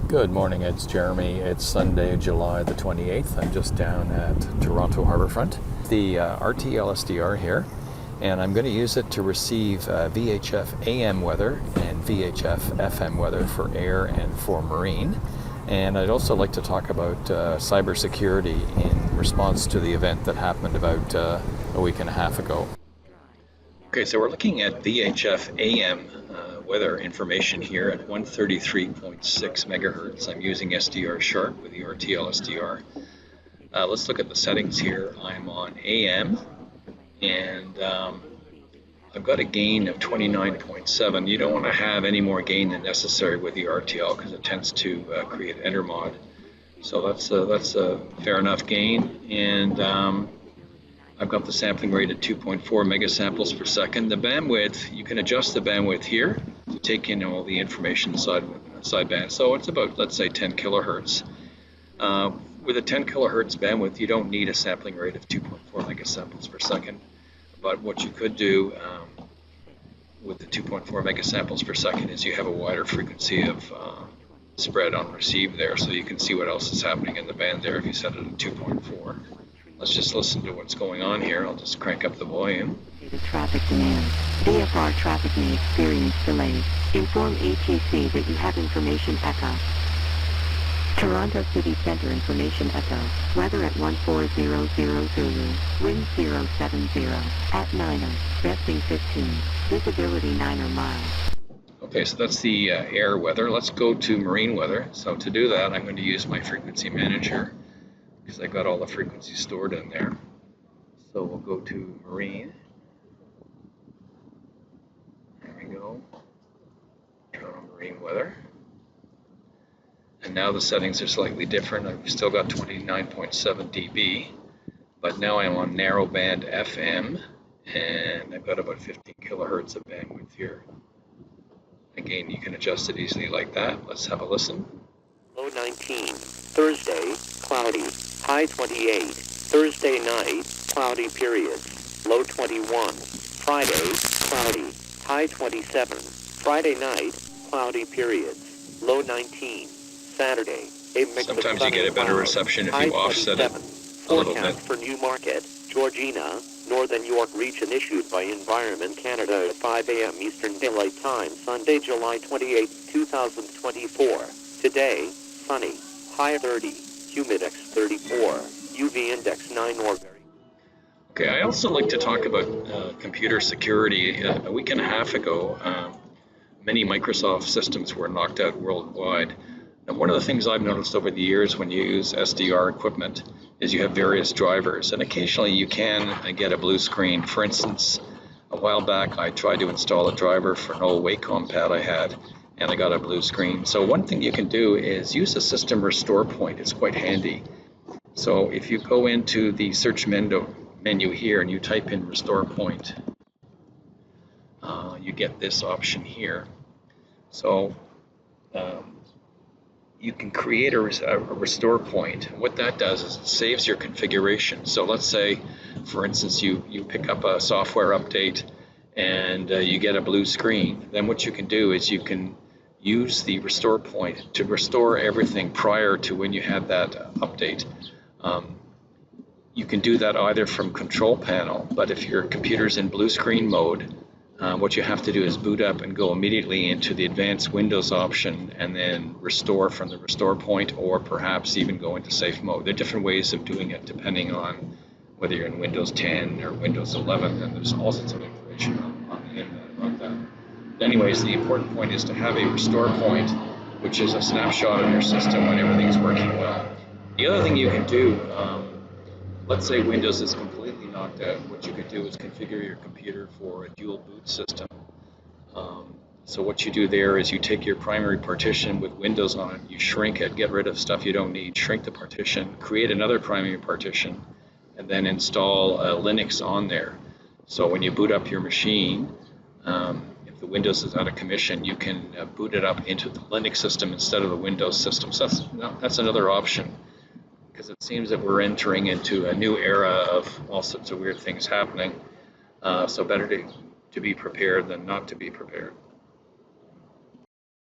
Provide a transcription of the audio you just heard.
Good morning, it's Jeremy. It's Sunday, July the 28th. I'm just down at Toronto Harbourfront. The RTL-SDR here, and I'm going to use it to receive VHF AM weather and VHF FM weather for air and for marine. And I'd also like to talk about cybersecurity in response to the event that happened about a week and a half ago. Okay, so we're looking at VHF AM weather information here at 133.6 megahertz. I'm using SDR Sharp with the RTL-SDR. Let's look at the settings here. I'm on AM, and I've got a gain of 29.7. You don't want to have any more gain than necessary with the RTL because it tends to create intermod. So that's a fair enough gain, and I've got the sampling rate at 2.4 megasamples per second. The bandwidth, you can adjust the bandwidth here to take in all the information sideband. So it's about, let's say, 10 kilohertz. With a 10 kilohertz bandwidth, you don't need a sampling rate of 2.4 megasamples per second. But what you could do with the 2.4 megasamples per second is you have a wider frequency of spread on receive there, so you can see what else is happening in the band there if you set it at 2.4. Let's just listen to what's going on here. I'll just crank up the volume. Traffic demand. VFR traffic may experience delays. Inform ATC that you have information echo. Toronto City Centre information echo. Weather at 1400 Zulu. Wind 070. At 9er. Vesting 15. Visibility 9 miles. Okay, so that's the air weather. Let's go to marine weather. So to do that, I'm going to use my frequency manager, because I got all the frequencies stored in there. So we'll go to marine. There we go. Turn on marine weather. And now the settings are slightly different. I've still got 29.7 dB, but now I'm on narrowband FM, and I've got about 15 kilohertz of bandwidth here. Again, you can adjust it easily like that. Let's have a listen. Low 19, Thursday, cloudy. High 28, Thursday night, cloudy periods, low 21, Friday, cloudy, high 27, Friday night, cloudy periods, low 19, Saturday, a mix of Sometimes you get a better reception if you offset it a little bit. Forecast for Newmarket, Georgina, Northern York region issued by Environment Canada at 5 a.m. Eastern Daylight Time, Sunday, July 28, 2024. Today, sunny, high 30. Humidex 34, UV index 9 or very. Okay, I also like to talk about computer security. A week and a half ago, many Microsoft systems were knocked out worldwide. And one of the things I've noticed over the years when you use SDR equipment is you have various drivers, and occasionally you can get a blue screen. For instance, a while back I tried to install a driver for an old Wacom pad I had, and I got a blue screen. So one thing you can do is use a system restore point. It's quite handy. So if you go into the search menu here and you type in restore point, you get this option here. So you can create a restore point. What that does is it saves your configuration. So let's say, for instance, you pick up a software update and you get a blue screen. Then what you can do is you can use the restore point to restore everything prior to when you had that update. You can do that either from control panel, but if your computer's in blue screen mode, what you have to do is boot up and go immediately into the advanced Windows option and then restore from the restore point, or perhaps even go into safe mode. There are different ways of doing it depending on whether you're in Windows 10 or Windows 11, and there's all sorts of information on the internet about that. Anyways, the important point is to have a restore point, which is a snapshot of your system when everything's working well. The other thing you can do, let's say Windows is completely knocked out, what you can do is configure your computer for a dual boot system. So what you do there is you take your primary partition with Windows on it, you shrink it, get rid of stuff you don't need, shrink the partition, create another primary partition, and then install Linux on there. So when you boot up your machine, if the Windows is out of commission, you can boot it up into the Linux system instead of the Windows system. So that's another option, because it seems that we're entering into a new era of all sorts of weird things happening. So better to be prepared than not to be prepared.